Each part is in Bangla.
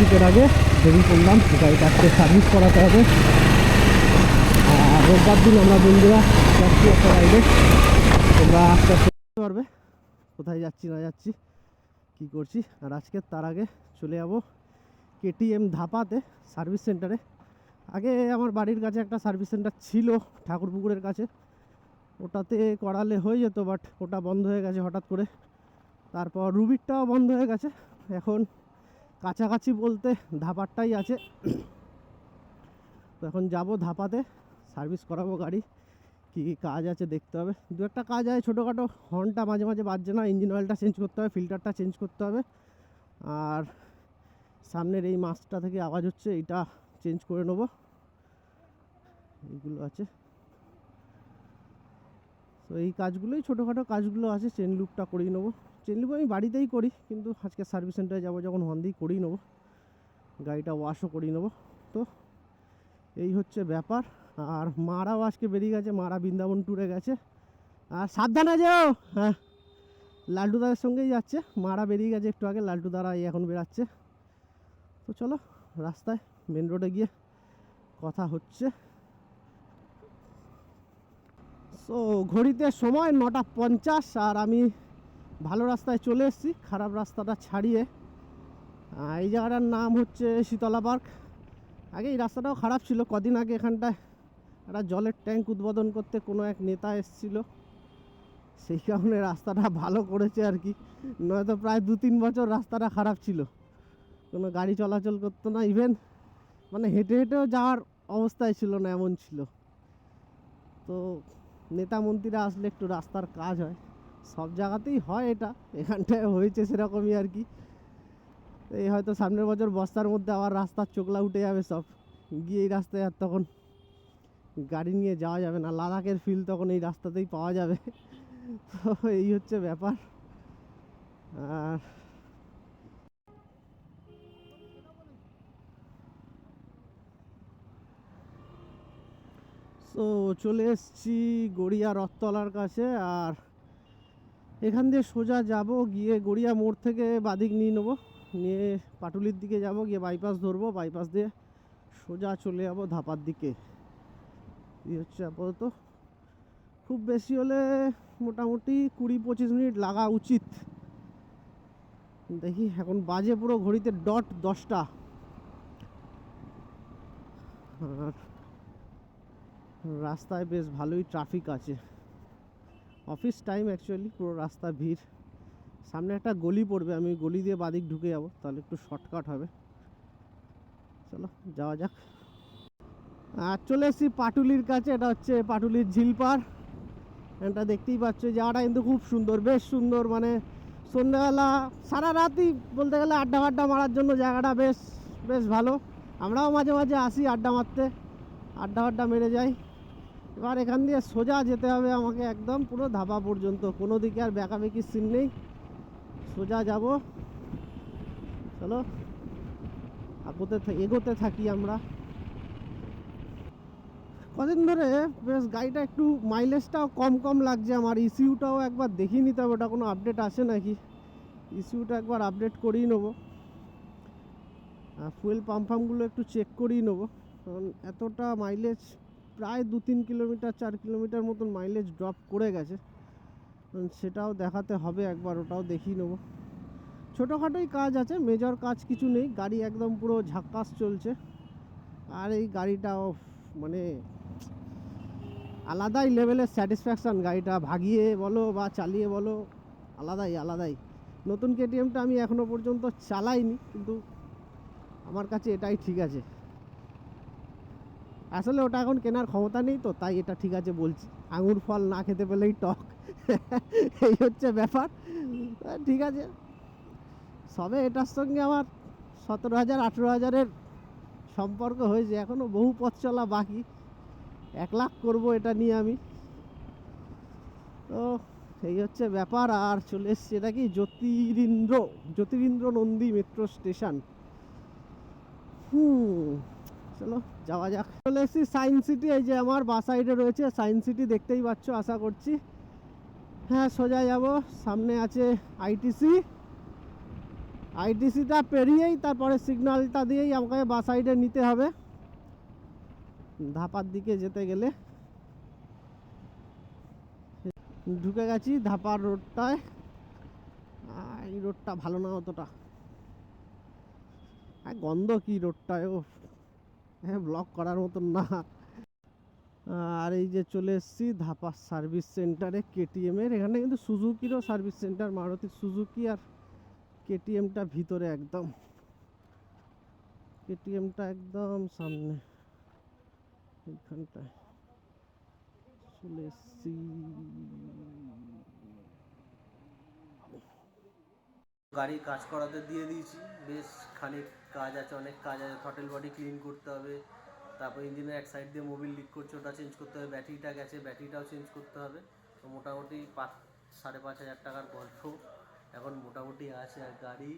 শীতের আগে দেরি করলাম, গাড়িটা আজকে সার্ভিস করাতে হবে। আর রোববার দিন আমরা বন্ধুরা যাচ্ছি একটা রাইডে, তোমরা আজকে বুঝতে পারবে কোথায় যাচ্ছি না যাচ্ছি, কী করছি। আর আজকে তার আগে চলে যাবো কেটিএম ধাপাতে সার্ভিস সেন্টারে। আগে আমার বাড়ির কাছে একটা সার্ভিস সেন্টার ছিল ঠাকুরপুকুরের কাছে, ওটাতে করালে হয়ে যেত, বাট ওটা বন্ধ হয়ে গেছে হঠাৎ করে। তারপর রুবিরটাও বন্ধ হয়ে গেছে, এখন কাছাকাছি বলতে ধাপারটাই আছে। তো এখন যাব ধাপাতে, সার্ভিস করাবো গাড়ি। কী কী কাজ আছে দেখতে হবে, দু একটা কাজ আছে ছোটোখাটো। হর্নটা মাঝে মাঝে বাজছে না, ইঞ্জিন অয়েলটা চেঞ্জ করতে হবে, ফিল্টারটা চেঞ্জ করতে হবে। আর সামনের এই মাছটা থেকে আওয়াজ হচ্ছে, এইটা চেঞ্জ করে নেবো। এইগুলো আছে, তো এই কাজগুলোই ছোটোখাটো কাজগুলো আছে। চেন লুপটা করিয়ে নেবো। চেন লুপ আমি বাড়িতেই করি, কিন্তু আজকে সার্ভিস সেন্টারে যাবো যখন হন্দি করিয়ে নেবো, গাড়িটা ওয়াশও করিয়ে নেবো। তো এই হচ্ছে ব্যাপার। আর মারাও আজকে বেরিয়ে গেছে, মারা বৃন্দাবন ট্যুরে গেছে। আর সাবধানে যেও, হ্যাঁ লাল্টু দাদার সঙ্গেই যাচ্ছে। মারা বেরিয়ে গেছে একটু আগে, লাল্টু দাদা এখন বেরাচ্ছে। তো চলো রাস্তায় মেন রোডে গিয়ে কথা হচ্ছে। সো ঘড়িতে সময় 9:50, আর আমি ভালো রাস্তায় চলে এসেছি, খারাপ রাস্তাটা ছাড়িয়ে। এই জায়গাটার নাম হচ্ছে শীতলা পার্ক। আগে এই রাস্তাটাও খারাপ ছিল, কদিন আগে এখানটায় একটা জলের ট্যাঙ্ক উদ্বোধন করতে কোনো এক নেতা এসেছিল, সেই কারণে রাস্তাটা ভালো করেছে আর কি। নয়তো প্রায় 2-3 বছর রাস্তাটা খারাপ ছিল, কোনো গাড়ি চলাচল করতো না, ইভেন মানে হেঁটে হেঁটেও যাওয়ার অবস্থায় ছিল না, এমন ছিল। তো নেতা মন্ত্রীরা আসলে একটু রাস্তার কাজ হয়, সব জায়গাতেই হয়, এটা এখানটায় হয়েছে সেরকমই আর কি। এই হয়তো সামনের বছর বর্ষার মধ্যে আবার রাস্তার চোখলা উঠে যাবে সব, গিয়ে এই রাস্তায় আর তখন গাড়ি নিয়ে যাওয়া যাবে না, লাদাখের ফিল তখন এই রাস্তাতেই পাওয়া যাবে। তো এই হচ্ছে ব্যাপার। আর তো চলে এসেছি গড়িয়া রথতলার কাছে। আর এখান দিয়ে সোজা যাব, গিয়ে গড়িয়া মোড় থেকে বাদিক নিয়ে নেবো, নিয়ে পাটুলির দিকে যাব, গিয়ে বাইপাস ধরবো, বাইপাস দিয়ে সোজা চলে যাবো ধাপার দিকে। এই হচ্ছে আপাতত, খুব বেশি হলে মোটামুটি 20-25 মিনিট লাগা উচিত। দেখি এখন বাজে পুরো ঘড়িতে ডট 10টা। আর রাস্তায় বেশ ভালোই ট্রাফিক আছে, অফিস টাইম অ্যাকচুয়ালি, পুরো রাস্তা ভিড়। সামনে একটা গলি পড়বে, আমি গলি দিয়ে বাদিক ঢুকে যাব, তাহলে একটু শর্টকাট হবে। চলো যাওয়া যাক। আর চলে এসেছি পাটুলির কাছে, এটা হচ্ছে পাটুলির ঝিলপাড়। এটা দেখতেই পাচ্ছ, জায়গাটা কিন্তু খুব সুন্দর, বেশ সুন্দর। মানে সন্ধ্যাবেলা সারা রাতই বলতে গেলে আড্ডা ফাড্ডা মারার জন্য জায়গাটা বেশ বেশ ভালো। আমরাও মাঝে মাঝে আসি আড্ডা মারতে, আড্ডা ফাড্ডা মেরে যাই। এবার এখান দিয়ে সোজা যেতে হবে আমাকে একদম পুরো ধাবা পর্যন্ত, কোনো দিকে আর বেঁকাবেঁকির সিন নেই, সোজা যাব। চলো এগোতে থাকি আমরা। কদিন ধরে বেশ গাড়িটা একটু মাইলেজটাও কম কম লাগছে আমার। ইসিউটাও একবার দেখিয়ে নিতে হবে, ওটা কোনো আপডেট আসে নাকি। ইসিউটা একবার আপডেট করিয়ে নেবো, আর ফুয়েল পাম্পগুলো একটু চেক করিয়ে নেবো, কারণ এতটা মাইলেজ প্রায় 2-3 কিলোমিটার 4 কিলোমিটার মতন মাইলেজ ড্রপ করে গেছে, সেটাও দেখাতে হবে একবার, ওটাও দেখিয়ে নেবো। ছোটোখাটোই কাজ আছে, মেজর কাজ কিছু নেই, গাড়ি একদম পুরো ঝাক্কাস চলছে। আর এই গাড়িটাও মানে আলাদাই লেভেলের স্যাটিসফ্যাকশান, গাড়িটা ভাগিয়ে বলো বা চালিয়ে বলো, আলাদাই আলাদাই। নতুন কেটিএমটা আমি এখনও পর্যন্ত চালাইনি, কিন্তু আমার কাছে এটাই ঠিক আছে। আসলে ওটা এখন কেনার ক্ষমতা নেই, তো তাই এটা ঠিক আছে বলছি। আঙুর ফল না খেতে পেলেই টক, এই হচ্ছে ব্যাপার। ঠিক আছে, সবে এটার সঙ্গে আমার 17,000-18,000-এর সম্পর্ক হয়েছে, এখনও বহু পথ চলা বাকি। 1 লাখ করবো এটা নিয়ে আমি। তো এই হচ্ছে ব্যাপার। আর চলে এসছে, এটা কি জ্যোতিরিন্দ্র নন্দী মেট্রো স্টেশন। চলো যাওয়া যাক। চলে এসেছি সায়েন্স সিটি, এই যে আমার বাঁ সাইডে রয়েছে সায়েন্স সিটি, দেখতেই পাচ্ছ আশা করছি। হ্যাঁ সোজা যাব, সামনে আছে আইটিসি, আইটিসিটা পেরিয়েই তারপরে সিগন্যালটা দিয়েই আমাকে বাঁ সাইডে নিতে হবে ধাপার দিকে যেতে গেলে। ঢুকে গেছি ধাপার রোডটায়। এই রোডটা ভালো না অতটা, গন্ধ কি রোডটায়, ও হ্যাঁ ব্লক করার মতন না। আর এই যে চলে এসেছি ধাপা সার্ভিস সেন্টারে কেটিএম এর। এখানে কিন্তু সুজুকিরও সার্ভিস সেন্টার, মারুতি সুজুকি আর কেটিএমটা ভিতরে একদম, কেটিএমটা একদম সামনে এইখানটায় চলে এসেছি। গাড়ি কাজ করাতে দিয়ে দিয়েছি, বেশ খানিক কাজ আছে, অনেক কাজ আছে। থ্রটেল বডি ক্লিন করতে হবে, তারপর ইঞ্জিনের এক সাইড দিয়ে মোবিল লিক করছে, ওটা চেঞ্জ করতে হবে। ব্যাটারিটা গেছে, ব্যাটারিটাও চেঞ্জ করতে হবে। তো মোটামুটি 5,500 টাকার গল্প এখন মোটামুটি আছে। আর গাড়ি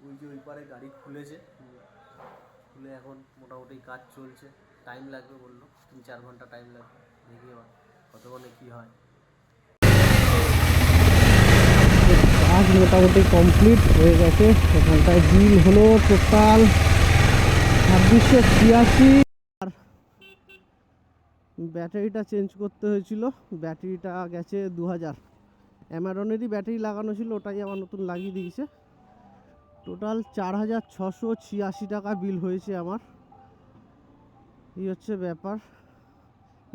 ওই যে ওই পারে গাড়ি খুলেছে, খুলে এখন মোটামুটি কাজ চলছে। টাইম লাগবে বললো, 3-4 ঘন্টা টাইম লাগবে। দেখি এবার কতক্ষণে কী হয়। কাজ মোটামুটি কমপ্লিট হয়ে গেছে। এখানটায় বিল হলো টোটাল 2686। আর ব্যাটারিটা চেঞ্জ করতে হয়েছিল, ব্যাটারিটা গেছে 2000। অ্যামারনেরই ব্যাটারি লাগানো ছিল, ওটাই আমার নতুন লাগিয়ে দিয়েছে। টোটাল 4686 টাকা বিল হয়েছে আমার। এই হচ্ছে ব্যাপার।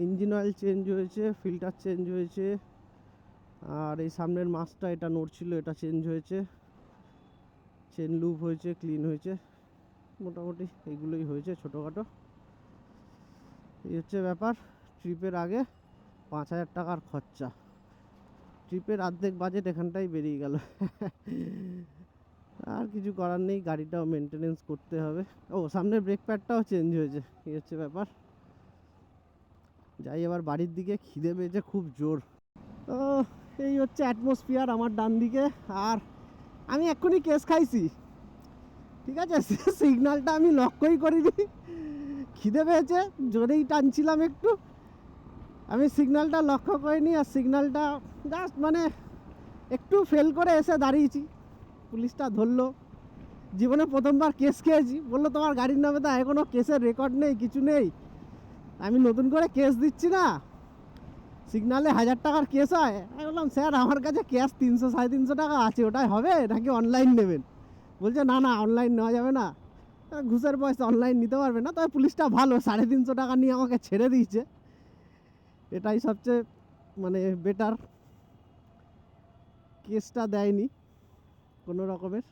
ইঞ্জিন অয়েল চেঞ্জ হয়েছে, ফিল্টার চেঞ্জ হয়েছে, আর এই সামনের মাছটা এটা নড়ছিল, এটা চেঞ্জ হয়েছে, চেন লুপ হয়েছে, ক্লিন হয়েছে। মোটামুটি এইগুলোই হয়েছে ছোটোখাটো। এই হচ্ছে ব্যাপার। ট্রিপের আগে 5000 টাকার খরচা, ট্রিপের অর্ধেক বাজেট এখানটাই বেরিয়ে গেল। আর কিছু করার নেই, গাড়িটাও মেনটেনেন্স করতে হবে। ও সামনের ব্রেক প্যাডটাও চেঞ্জ হয়েছে। এই হচ্ছে ব্যাপার। যাই এবার বাড়ির দিকে, খিদে পেয়েছে খুব জোর। তো এই হচ্ছে অ্যাটমসফিয়ার আমার ডান দিকে। আর আমি এক্ষুনি কেস খাইছি, ঠিক আছে? সিগন্যালটা আমি লক্ষ্যই করিনি, খিদে পেয়েছে জোরেই টানছিলাম একটু, আমি সিগন্যালটা লক্ষ্য করিনি। আর সিগন্যালটা জাস্ট মানে একটু ফেল করে এসে দাঁড়িয়েছি, পুলিশটা ধরলো। জীবনে প্রথমবার কেস খেয়েছি, বললো তোমার গাড়ির নামে তো এখনো কেসের রেকর্ড নেই, কিছু নেই। আমি নতুন করে কেস দিচ্ছি না, সিগনালে 1000 টাকার কেস হয়। আমি বললাম স্যার আমার কাছে ক্যাশ 300-350 টাকা আছে, ওটাই হবে নাকি অনলাইন নেবেন? বলছে না না অনলাইন নেওয়া যাবে না, ঘুষের পয়সা, অনলাইন নিতে পারবে না। তবে পুলিশটা ভালো, 350 টাকা নিয়ে আমাকে ছেড়ে দিয়েছে, এটাই সবচেয়ে মানে বেটার। কেসটা দেয়নি কোনো রকমের।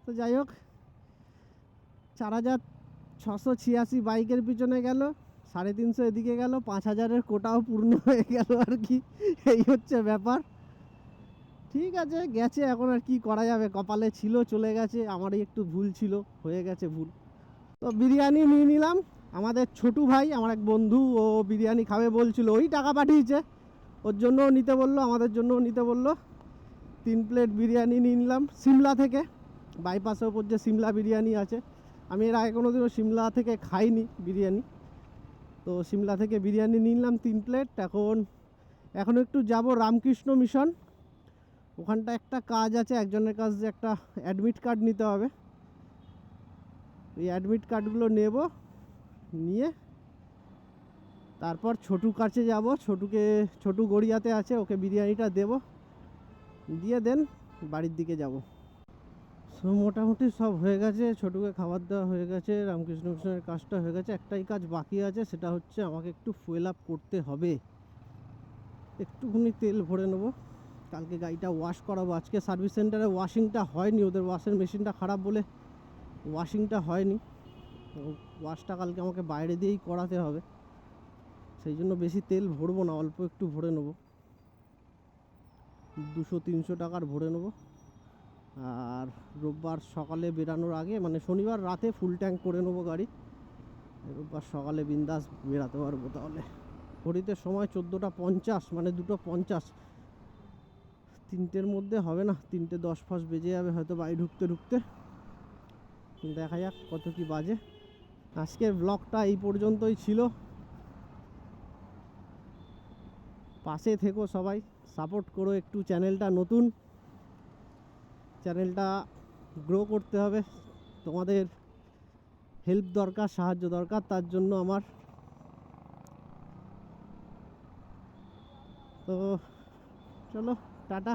তো যাই হোক, 4686 বাইকের পিছনে গেল, 350 এদিকে গেল, 5000-এর কোটাও পূর্ণ হয়ে গেল আর কি। এই হচ্ছে ব্যাপার। ঠিক আছে, গেছে, এখন আর কি করা যাবে, কপালে ছিল, চলে গেছে। আমারই একটু ভুল ছিল, হয়ে গেছে ভুল। তো বিরিয়ানি নিয়ে নিলাম। আমাদের ছোটু ভাই, আমার এক বন্ধু, ও বিরিয়ানি খাবে বলছিল, ওই টাকা পাঠিয়েছে, ওর জন্যও নিতে বললো, আমাদের জন্যও নিতে বললো। 3 প্লেট বিরিয়ানি নিয়ে নিলাম সিমলা থেকে। বাইপাসের ওপর যে সিমলা বিরিয়ানি আছে, আমি এর আগে কোনোদিনও সিমলা থেকে খাইনি বিরিয়ানি। তো সিমলা থেকে বিরিয়ানি নিয়ে নিলাম 3 প্লেট। এখন একটু যাব রামকৃষ্ণ মিশন, ওখানটা একটা কাজ আছে, একজনের কাছে একটা অ্যাডমিট কার্ড নিতে হবে। এই অ্যাডমিট কার্ডগুলো নেব, নিয়ে তারপর ছোটুর কাছে যাব। ছোটু গড়িয়াতে আছে, ওকে বিরিয়ানিটা দেব, দিয়ে দেন বাড়ির দিকে যাব। সো মোটামুটি সব হয়ে গেছে, ছোটুকে খাবার দেওয়া হয়ে গেছে, রামকৃষ্ণ মিশনের কাজটা হয়ে গেছে। একটাই কাজ বাকি আছে, সেটা হচ্ছে আমাকে একটু ফুয়েল আপ করতে হবে। একটুখানি তেল ভরে নেবো, কালকে গাড়িটা ওয়াশ করাবো। আজকে সার্ভিস সেন্টারে ওয়াশিংটা হয়নি, ওদের ওয়াশের মেশিনটা খারাপ বলে ওয়াশিংটা হয়নি। ওয়াশটা কালকে আমাকে বাইরে দিয়েই করাতে হবে, সেই জন্য বেশি তেল ভরবো না, অল্প একটু ভরে নেবো, 200-300 টাকার ভরে নেবো। আর রোববার সকালে বেরানোর আগে, মানে শনিবার রাতে ফুল ট্যাঙ্ক করে নেবো গাড়ি, রোববার সকালে বিন্দাস বেরাতে পারবো। তাহলে ঘড়িতে সময় 14টা 50, মানে 2টো 50। 3টের মধ্যে হবে না, 3টে 10 বেজে যাবে হয়তো বাড়ি ঢুকতে ঢুকতে। দেখা যাক কত কি বাজে। আজকের ব্লগটা এই পর্যন্তই ছিল। পাশে থেকো সবাই, সাপোর্ট করো একটু। চ্যানেলটা নতুন, চ্যানেলটা গ্রো করতে হবে, তোমাদের হেল্প দরকার, সাহায্য দরকার, তার জন্য আমার। তো চলো টাটা।